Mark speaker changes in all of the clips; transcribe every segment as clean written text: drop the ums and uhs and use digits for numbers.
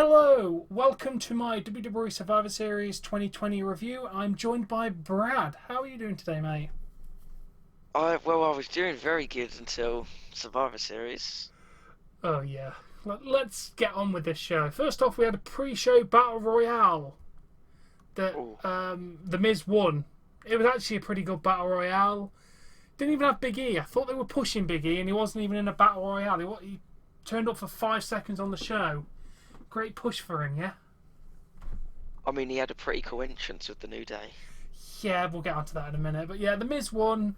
Speaker 1: Hello, welcome to my WWE Survivor Series 2020 review. I'm joined by Brad. How are you doing today, mate?
Speaker 2: I was doing very good until Survivor Series.
Speaker 1: Oh yeah, let's get on with this show. First off, we had a pre-show battle royale that
Speaker 2: Oh,
Speaker 1: The Miz won. It was actually a pretty good battle royale. Didn't even have Big E. I thought they were pushing Big E, and he wasn't even in a battle royale. He turned up for 5 seconds on the show. Great push for him, yeah.
Speaker 2: I mean, he had a pretty cool entrance with the New Day.
Speaker 1: Yeah, we'll get onto that in a minute. But yeah, The Miz won.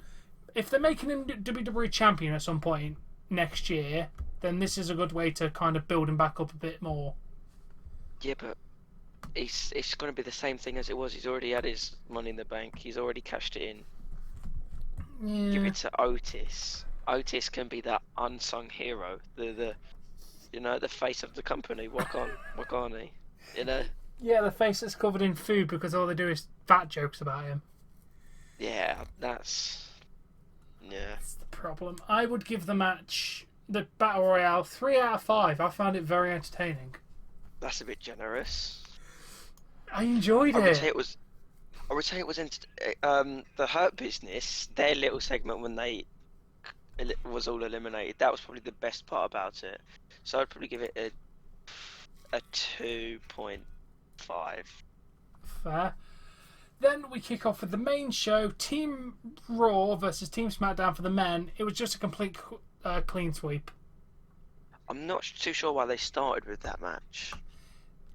Speaker 1: If they're making him WWE champion at some point next year, then this is a good way to kind of build him back up a bit more.
Speaker 2: Yeah, but it's going to be the same thing as it was. He's already had his Money in the Bank. He's already cashed it in. Give
Speaker 1: Yeah,
Speaker 2: it to Otis. Otis can be that unsung hero, the the face of the company. What can't he? You know?
Speaker 1: yeah, the face that's covered in food because all they do is fat jokes about him.
Speaker 2: Yeah, yeah.
Speaker 1: That's the problem. I would give the match, the Battle Royale, 3 out of 5. I found it very entertaining.
Speaker 2: That's a bit generous.
Speaker 1: I enjoyed
Speaker 2: I would say
Speaker 1: it.
Speaker 2: it was. I would say it was the Hurt Business. Their little segment when they was all eliminated. That was probably the best part about it. So I'd probably give it a 2.5.
Speaker 1: Fair. Then we kick off with the main show, Team Raw versus Team SmackDown for the men. It was just a complete clean sweep.
Speaker 2: I'm not too sure why they started with that match.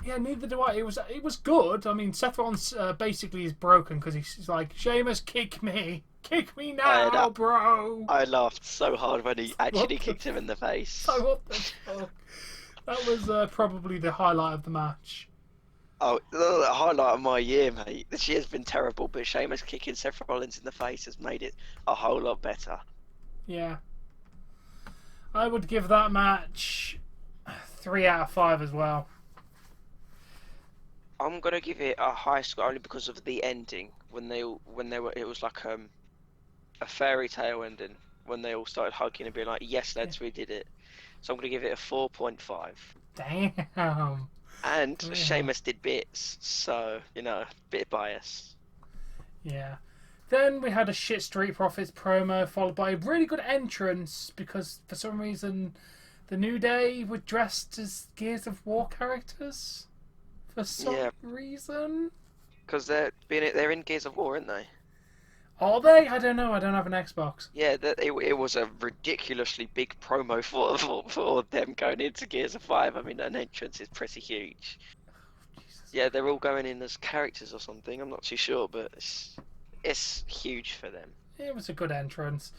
Speaker 1: Yeah, neither do I. It was good. I mean, Seth Rollins basically is broken because he's like, Sheamus, kick me
Speaker 2: I
Speaker 1: now, bro.
Speaker 2: I laughed so hard when he actually
Speaker 1: What
Speaker 2: kicked him in the face.
Speaker 1: So what the fuck? That was probably the highlight of the match.
Speaker 2: Oh, the highlight of my year, mate. This year's been terrible, but Sheamus kicking Seth Rollins in the face has made it a whole lot better.
Speaker 1: Yeah, I would give that match 3 out of 5 as well.
Speaker 2: I'm gonna give it a high score only because of the ending when they were it was like a fairy tale ending when they all started hugging and being like, yes, lads, we did it. So I'm gonna give it a 4.5.
Speaker 1: Damn.
Speaker 2: And
Speaker 1: Yeah.
Speaker 2: Sheamus did bits, so bit bias.
Speaker 1: Yeah. Then we had a shit Street Profits promo followed by a really good entrance because for some reason the New Day were dressed as Gears of War characters. For some
Speaker 2: Yeah,
Speaker 1: reason.
Speaker 2: because they're in Gears of War, aren't they?
Speaker 1: Are they? I don't know. I don't have an Xbox.
Speaker 2: Yeah, it was a ridiculously big promo for them going into Gears of 5. I mean, an entrance is pretty huge.
Speaker 1: Jesus.
Speaker 2: Yeah, they're all going in as characters or something. I'm not too sure, but it's huge for them.
Speaker 1: It was a good entrance.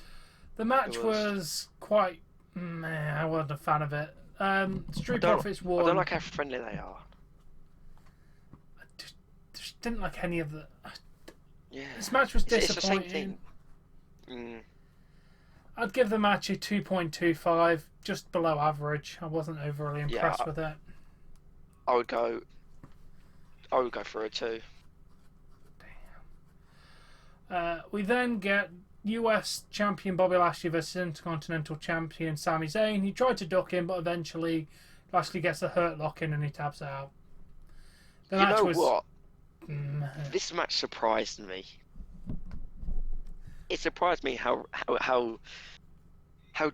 Speaker 1: The
Speaker 2: It
Speaker 1: match
Speaker 2: was.
Speaker 1: was quite meh. I wasn't a fan of it.
Speaker 2: I
Speaker 1: Street
Speaker 2: don't
Speaker 1: Profits
Speaker 2: I don't
Speaker 1: won.
Speaker 2: like how friendly they are.
Speaker 1: I just didn't like any of the.
Speaker 2: Yeah,
Speaker 1: This match was
Speaker 2: it's the same
Speaker 1: disappointing.
Speaker 2: thing.
Speaker 1: I'd give the match a 2.25, just below average. I wasn't overly
Speaker 2: Yeah,
Speaker 1: impressed with it.
Speaker 2: I would go. I would go for a 2.
Speaker 1: We then get US champion Bobby Lashley versus Intercontinental champion Sami Zayn. He tried to duck him, but eventually Lashley gets a hurt lock in and he taps out. The
Speaker 2: You
Speaker 1: match
Speaker 2: know
Speaker 1: was.
Speaker 2: what?
Speaker 1: Meh.
Speaker 2: This match surprised me. It surprised me how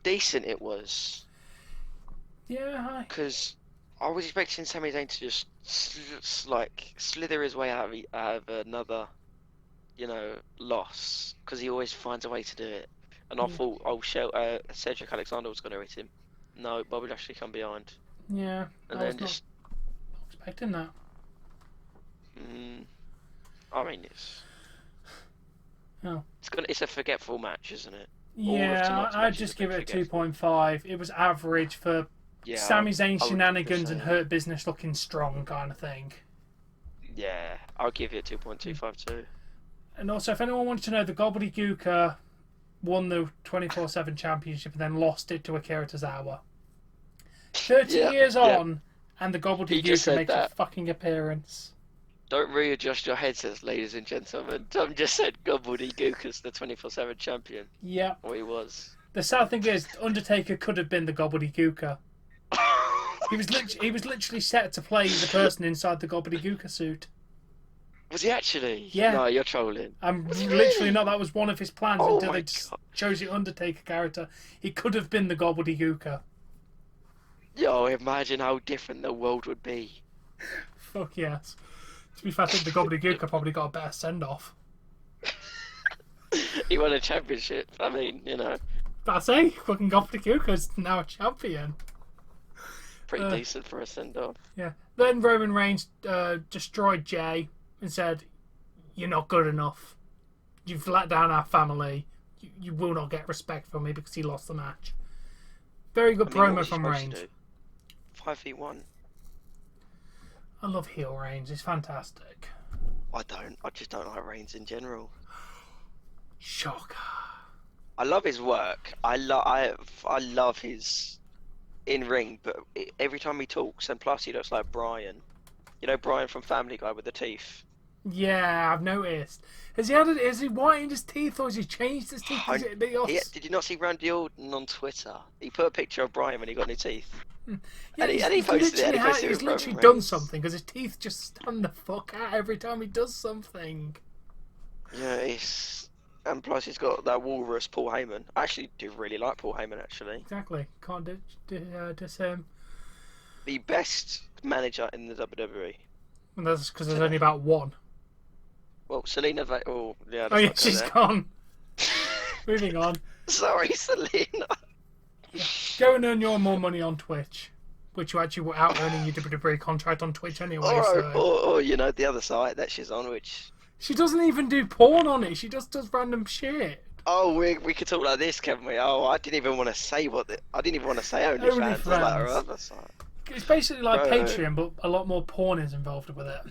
Speaker 2: decent it was.
Speaker 1: Yeah,
Speaker 2: Because I was expecting Sami Zayn to just slither his way out of another, loss. Because he always finds a way to do it. And I thought, Cedric Alexander was going to hit him. No, Bobby Lashley come behind,
Speaker 1: yeah.
Speaker 2: and
Speaker 1: I was
Speaker 2: then
Speaker 1: not expecting that.
Speaker 2: I mean, it's
Speaker 1: Oh.
Speaker 2: it's a forgetful match, isn't it? All of
Speaker 1: Yeah,
Speaker 2: tonight's
Speaker 1: I'd
Speaker 2: matches
Speaker 1: just
Speaker 2: have been
Speaker 1: give it a
Speaker 2: forgetful.
Speaker 1: 2.5. It was average for
Speaker 2: Yeah,
Speaker 1: Sami Zayn
Speaker 2: I would do the
Speaker 1: shenanigans and
Speaker 2: same.
Speaker 1: Hurt Business looking strong kind of thing.
Speaker 2: Yeah, I'll give it 2.25 too.
Speaker 1: And also, if anyone wanted to know, the Gobbledygooker won the 24/7 championship and then lost it to Akira Tozawa. 30
Speaker 2: Yeah,
Speaker 1: years
Speaker 2: yeah.
Speaker 1: on, and the
Speaker 2: He just
Speaker 1: Gobbledygooker
Speaker 2: said
Speaker 1: makes a
Speaker 2: that.
Speaker 1: fucking appearance.
Speaker 2: Don't readjust your headsets, ladies and gentlemen. Tom just said Gobbledygooker's the 24/7 champion.
Speaker 1: Yeah.
Speaker 2: Or he was.
Speaker 1: The sad thing is, Undertaker could have been the Gobbledygooker. He was literally set to play the person inside the gobbledygooker suit.
Speaker 2: Was he actually?
Speaker 1: Yeah.
Speaker 2: No, you're trolling.
Speaker 1: I'm literally not. That was one of his plans
Speaker 2: Oh
Speaker 1: until
Speaker 2: my
Speaker 1: they chose the Undertaker character. He could have been the gobbledygooker.
Speaker 2: Yo, imagine how different the world would be.
Speaker 1: Fuck yes. To be fair, I think the gobbledygooker probably got a better send-off.
Speaker 2: He won a championship. I mean, you know.
Speaker 1: But I say, fucking gobbledygooker's now a champion.
Speaker 2: Pretty decent for a send-off.
Speaker 1: Yeah. Then Roman Reigns destroyed Jay and said, "You're not good enough. You've let down our family. You will not get respect from me," because he lost the match. Very good promo from Reigns.
Speaker 2: 5v1.
Speaker 1: I love heel Reigns. He's fantastic.
Speaker 2: I just don't like Reigns in general.
Speaker 1: Shocker.
Speaker 2: I love his work. I love his in-ring, but every time he talks, and plus he looks like Brian. You know Brian from Family Guy with the teeth?
Speaker 1: Yeah, I've noticed. Has he whitened his teeth or has he changed his teeth?
Speaker 2: Did you not see Randy Orton on Twitter? He put a picture of Brian when he got new teeth.
Speaker 1: Yeah,
Speaker 2: and he posted it.
Speaker 1: He's literally done something because his teeth just stand the fuck out every time he does something.
Speaker 2: Yeah, and plus he's got that walrus Paul Heyman. I actually do really like Paul Heyman, actually.
Speaker 1: Exactly. Can't diss him.
Speaker 2: The best manager in the WWE.
Speaker 1: And that's because there's only about one.
Speaker 2: Well, Selena. Oh, yeah.
Speaker 1: Oh, yeah, she's gone. Moving on.
Speaker 2: Sorry, Selena.
Speaker 1: Go and earn your more money on Twitch, which you actually were out earning your WWE contract on Twitch anyway.
Speaker 2: Or you know, the other site that she's on, which
Speaker 1: she doesn't even do porn on it. She just does random shit.
Speaker 2: Oh, we could talk like this, can't we? Oh, I didn't even want to say I didn't even want to say OnlyFans. Like her other site.
Speaker 1: It's basically like Patreon, but a lot more porn is involved with it.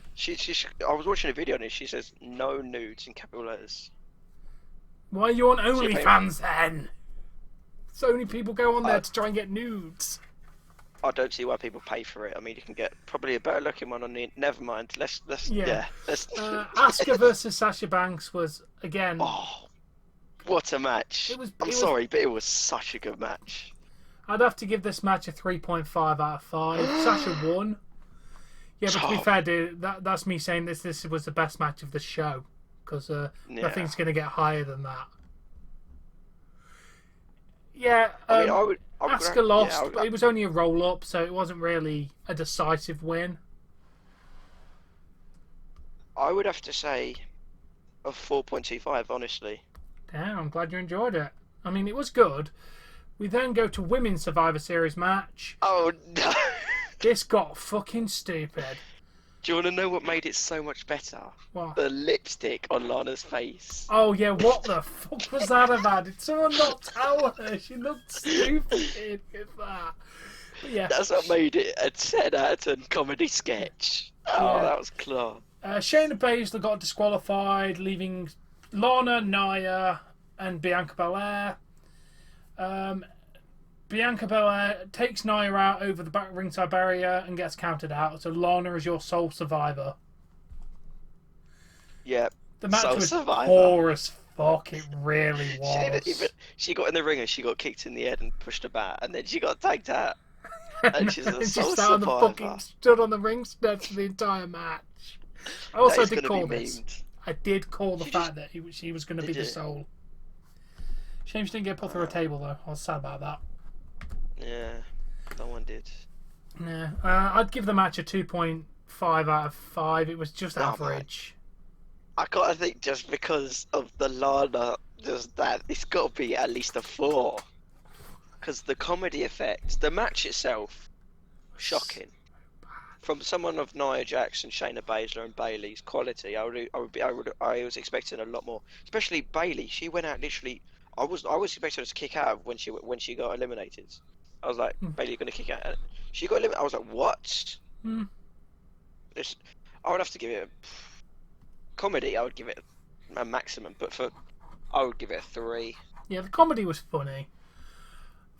Speaker 2: I was watching a video on it. She says no nudes in capital letters.
Speaker 1: Why are you on OnlyFans then? So many people go on there to try and get nudes.
Speaker 2: I don't see why people pay for it. I mean, you can get probably a better looking one on the. Never mind. Let's
Speaker 1: Asuka versus Sasha Banks was again.
Speaker 2: Oh, what a match! I'm sorry, but it was such a good match.
Speaker 1: I'd have to give this match a 3.5 out of 5. Sasha won. Yeah, but to be fair, dude, that's me saying this was the best match of the show. Because nothing's going to get higher than that. Yeah, Asuka lost, but it was only a roll-up, so it wasn't really a decisive win.
Speaker 2: I would have to say a 4.25, honestly.
Speaker 1: Damn, I'm glad you enjoyed it. I mean, it was good. We then go to Women's Survivor Series match.
Speaker 2: Oh, no.
Speaker 1: This got fucking stupid.
Speaker 2: Do you want to know what made it so much better?
Speaker 1: What?
Speaker 2: The lipstick on Lana's face.
Speaker 1: Oh, yeah, what the fuck was that about? Did someone not tell her? She looked stupid with that. But yeah.
Speaker 2: That's what made it a 10 out of 10 comedy sketch. Oh, yeah. That was class.
Speaker 1: Shayna Baszler got disqualified, leaving Lana, Nia, and Bianca Belair. Bianca Belair takes Nia out over the ringside barrier and gets counted out. So Lana is your sole survivor.
Speaker 2: Yeah.
Speaker 1: The match was poor as fuck. It really was.
Speaker 2: She got in the ring and she got kicked in the head and pushed about, and then she got tagged out. And she's a sole survivor.
Speaker 1: Stood on the ring steps for the entire match. I also did call this. I did call the fact that she was going to be the sole. Shame she didn't get put through a table though. I was sad about that.
Speaker 2: Yeah, no one did.
Speaker 1: Yeah, I'd give the match a 2.5 out of 5. It was just average.
Speaker 2: I gotta think just because of the Lana, just that it's got to be at least a 4. Because the comedy effect, the match itself, shocking. From someone of Nia Jax and Shayna Baszler and Bayley's quality, I was expecting a lot more. Especially Bayley, she went out literally. I was expecting her to kick out when she got eliminated. I was like, Bayley, you're gonna kick out. She got eliminated. I was like, what? I would have to give it a comedy. I would give it a maximum, but I would give it a 3.
Speaker 1: Yeah, the comedy was funny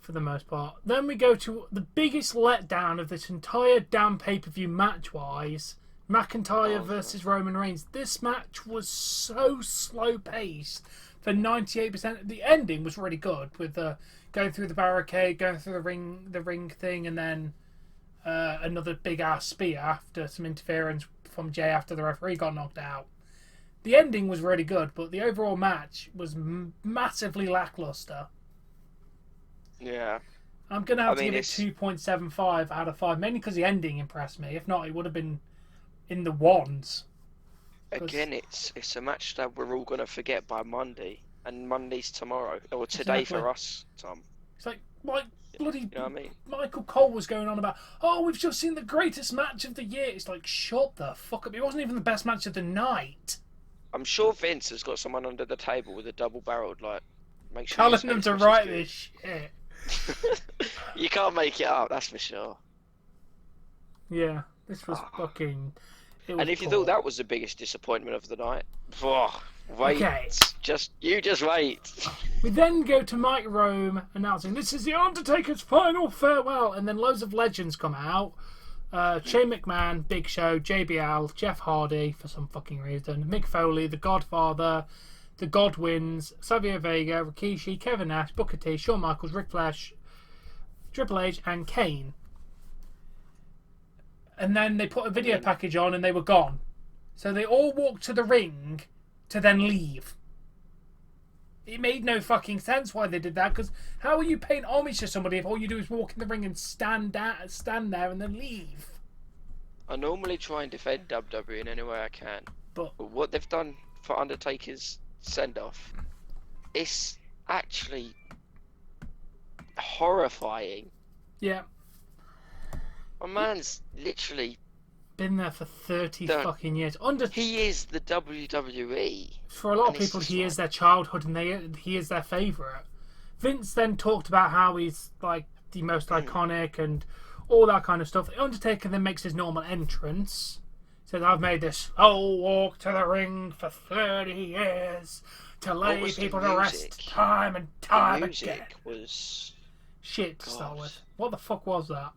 Speaker 1: for the most part. Then we go to the biggest letdown of this entire damn pay-per-view match-wise. McIntyre versus Roman Reigns. This match was so slow-paced for 98%. The ending was really good with going through the barricade, going through the ring thing, and then another big ass spear after some interference from Jay after the referee got knocked out. The ending was really good, but the overall match was massively lackluster.
Speaker 2: Yeah.
Speaker 1: I'm going to have to give it 2.75 out of 5, mainly because the ending impressed me. If not, it would have been in the ones.
Speaker 2: Again, it's a match that we're all going to forget by Monday, and Monday's tomorrow, or today for us, Tom.
Speaker 1: It's like, bloody
Speaker 2: You know what I mean?
Speaker 1: Michael Cole was going on about, we've just seen the greatest match of the year. It's like, shut the fuck up. It wasn't even the best match of the night.
Speaker 2: I'm sure Vince has got someone under the table with a double-barreled, make sure
Speaker 1: telling them to write this shit.
Speaker 2: You can't make it up, that's for sure.
Speaker 1: Yeah, this was fucking...
Speaker 2: And if you thought that was the biggest disappointment of the night, wait.
Speaker 1: Okay.
Speaker 2: Just wait.
Speaker 1: We then go to Mike Rome announcing this is the Undertaker's final farewell, and then loads of legends come out. Shane McMahon, Big Show, JBL, Jeff Hardy for some fucking reason, Mick Foley, The Godfather, The Godwins, Savio Vega, Rikishi, Kevin Nash, Booker T, Shawn Michaels, Ric Flair, Triple H, and Kane. And then they put a video package on and they were gone. So they all walked to the ring to then leave. It made no fucking sense why they did that, because how are you paying homage to somebody if all you do is walk in the ring and stand there and then leave?
Speaker 2: I normally try and defend WWE in any way I can, but what they've done for Undertaker's send-off, it's actually horrifying.
Speaker 1: Yeah.
Speaker 2: My man's literally
Speaker 1: been there for 30 fucking years.
Speaker 2: He is the WWE.
Speaker 1: For a lot of people, he is their childhood and he is their favourite. Vince then talked about how he's like the most iconic and all that kind of stuff. The Undertaker then makes his normal entrance. Says, I've made this slow walk to the ring for 30 years to lay people to rest time and time
Speaker 2: the music
Speaker 1: again.
Speaker 2: Was
Speaker 1: shit to start with. What the fuck was that?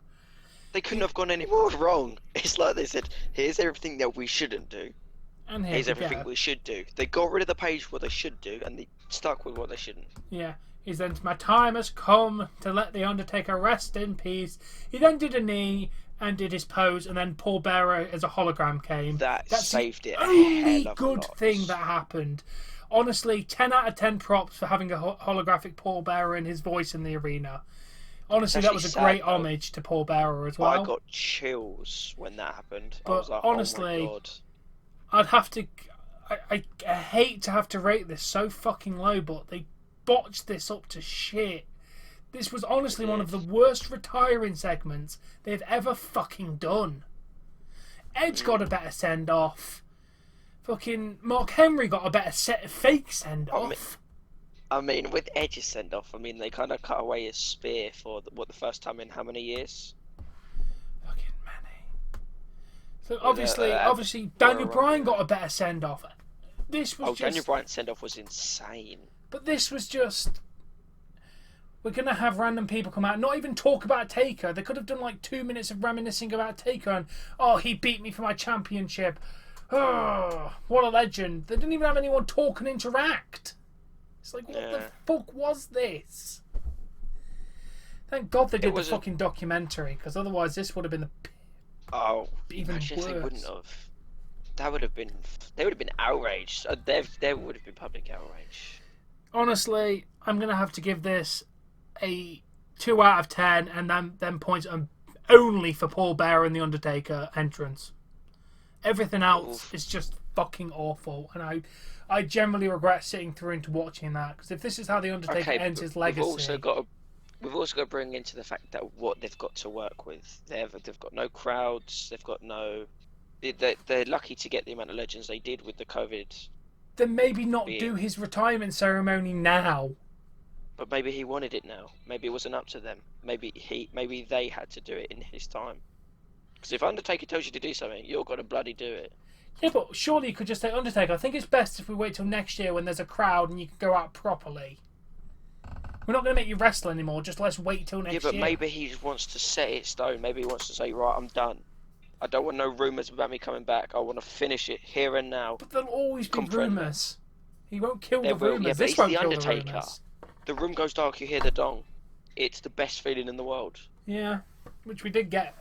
Speaker 2: They couldn't have gone any more wrong. It's like they said, here's everything that we shouldn't do.
Speaker 1: And
Speaker 2: here's everything we should do. They got rid of the page what they should do, and they stuck with what they shouldn't.
Speaker 1: Yeah. He said, my time has come to let the Undertaker rest in peace. He then did a knee and did his pose, and then Paul Bearer as a hologram came.
Speaker 2: That's saved it.
Speaker 1: Only good thing that happened. Honestly, 10 out of 10 props for having a holographic Paul Bearer and his voice in the arena. Honestly, that was a great homage to Paul Bearer as well.
Speaker 2: I got chills when that happened.
Speaker 1: But
Speaker 2: I was like,
Speaker 1: honestly,
Speaker 2: oh my God.
Speaker 1: I'd have to... I hate to have to rate this so fucking low, but they botched this up to shit. This was honestly one of the worst retiring segments they've ever fucking done. Edge got a better send-off. Fucking Mark Henry got a better fake send-off.
Speaker 2: I mean, with Edge's send-off, they kind of cut away his spear for the first time in how many years?
Speaker 1: Fucking many. So obviously, Daniel Bryan got a better send-off. This was
Speaker 2: Daniel Bryan's send-off was insane.
Speaker 1: But this was just... We're going to have random people come out and not even talk about Taker. They could have done like 2 minutes of reminiscing about Taker and, he beat me for my championship. Oh, what a legend. They didn't even have anyone talk and interact. It's like, what the fuck was this? Thank God they did the fucking documentary, because otherwise this would have been even worse.
Speaker 2: They wouldn't have. They would have been outraged. There would have been public outrage.
Speaker 1: Honestly, I'm going to have to give this a 2 out of 10, and then points only for Paul Bearer and The Undertaker entrance. Everything else is just fucking awful, and I generally regret sitting through into watching that, because if this is how The Undertaker ends his legacy...
Speaker 2: We've also got to bring into the fact that what they've got to work with. They've got no crowds, they've got no... They're lucky to get the amount of legends they did with the COVID.
Speaker 1: Then maybe not do his retirement ceremony now.
Speaker 2: But maybe he wanted it now. Maybe it wasn't up to them. Maybe they had to do it in his time. Because if Undertaker tells you to do something, you're got to bloody do it.
Speaker 1: Yeah, but surely you could just say, Undertaker, I think it's best if we wait till next year when there's a crowd and you can go out properly. We're not going to make you wrestle anymore, just let's wait till next year.
Speaker 2: Yeah, but maybe he wants to set it in stone. Maybe he wants to say, right, I'm done. I don't want no rumours about me coming back. I want to finish it here and now.
Speaker 1: But there'll always be rumours. He won't kill the rumours.
Speaker 2: Yeah,
Speaker 1: this
Speaker 2: won't
Speaker 1: kill
Speaker 2: the Undertaker.
Speaker 1: The rumours.
Speaker 2: The room goes dark, you hear the dong. It's the best feeling in the world.
Speaker 1: Yeah, which we did get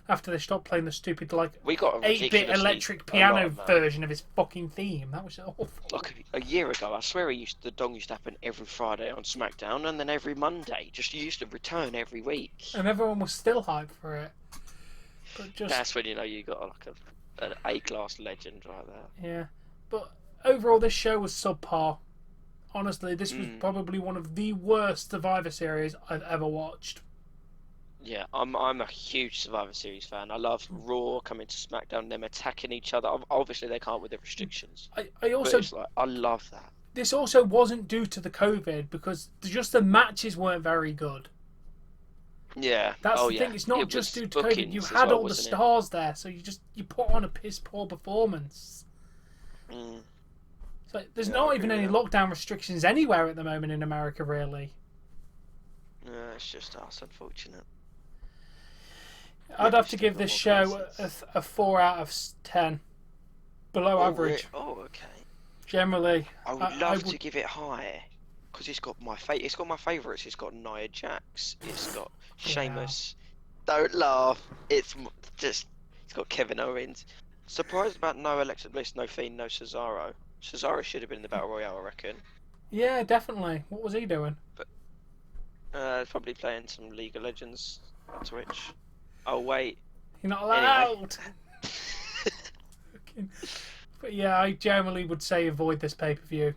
Speaker 1: After they stopped playing the stupid
Speaker 2: we got a
Speaker 1: 8-bit
Speaker 2: ridiculously
Speaker 1: electric
Speaker 2: a
Speaker 1: piano
Speaker 2: lot of that.
Speaker 1: version of his fucking theme. That was awful.
Speaker 2: Like a year ago, I swear the dong used to happen every Friday on SmackDown, and then every Monday. Just used to return every week.
Speaker 1: And everyone was still hyped for it. But just
Speaker 2: That's when you know you got like an A-class legend right there.
Speaker 1: yeah. But overall, this show was subpar. Honestly, this was probably one of the worst Survivor Series I've ever watched.
Speaker 2: Yeah, I'm a huge Survivor Series fan. I love Raw coming to SmackDown, them attacking each other. Obviously, they can't with the restrictions.
Speaker 1: I also
Speaker 2: But it's like, I love that.
Speaker 1: This also wasn't due to the COVID because just the matches weren't very good.
Speaker 2: Yeah.
Speaker 1: That's
Speaker 2: the
Speaker 1: thing. It's not just due to COVID. You
Speaker 2: as
Speaker 1: had
Speaker 2: well,
Speaker 1: all the
Speaker 2: wasn't it?
Speaker 1: stars there, so you put on a piss poor performance. So there's
Speaker 2: Yeah, I
Speaker 1: not
Speaker 2: agree
Speaker 1: even
Speaker 2: with
Speaker 1: any
Speaker 2: that.
Speaker 1: lockdown restrictions anywhere at the moment in America, really.
Speaker 2: Yeah, it's just us, unfortunate.
Speaker 1: I'd
Speaker 2: Yeah,
Speaker 1: have to
Speaker 2: still
Speaker 1: give
Speaker 2: got
Speaker 1: this
Speaker 2: more
Speaker 1: show
Speaker 2: cases.
Speaker 1: a 4 out of 10. Below average.
Speaker 2: Okay.
Speaker 1: Generally.
Speaker 2: I would love to give it high, because it's got my favourites. It's got Nia Jax. It's got Sheamus. Don't laugh. It's got Kevin Owens. Surprised about no Alexa Bliss, no Fiend, no Cesaro. Cesaro should have been in the Battle Royale, I reckon.
Speaker 1: Yeah, definitely. What was he doing?
Speaker 2: Probably playing some League of Legends on Twitch. Oh wait.
Speaker 1: You're not allowed! But yeah, I generally would say avoid this pay-per-view.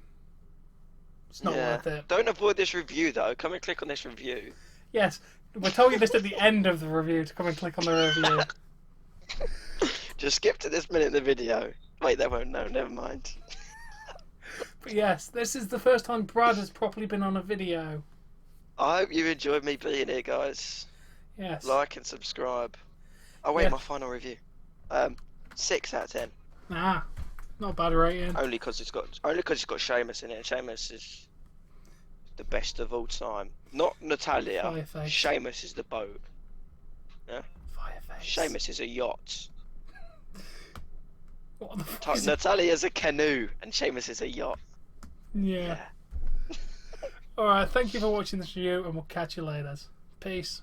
Speaker 1: It's not worth it.
Speaker 2: Don't avoid this review though. Come and click on this review.
Speaker 1: Yes, we're telling you this at the end of the review to come and click on the review.
Speaker 2: Just skip to this minute in the video. Wait, they won't know. Never mind.
Speaker 1: But yes, this is the first time Brad has properly been on a video.
Speaker 2: I hope you enjoyed me being here, guys.
Speaker 1: Yes.
Speaker 2: Like and subscribe. Oh wait,
Speaker 1: Yeah.
Speaker 2: my final review. 6 out of 10.
Speaker 1: Ah, not a bad rating.
Speaker 2: Only because it's got Sheamus in it. Sheamus is the best of all time. Not Natalia.
Speaker 1: Fireface.
Speaker 2: Sheamus is the boat. Yeah.
Speaker 1: Fireface.
Speaker 2: Sheamus is a yacht.
Speaker 1: What the fuck is it?
Speaker 2: Natalia's a canoe, and Sheamus is a yacht.
Speaker 1: Yeah. Alright, thank you for watching this review, and we'll catch you later. Peace.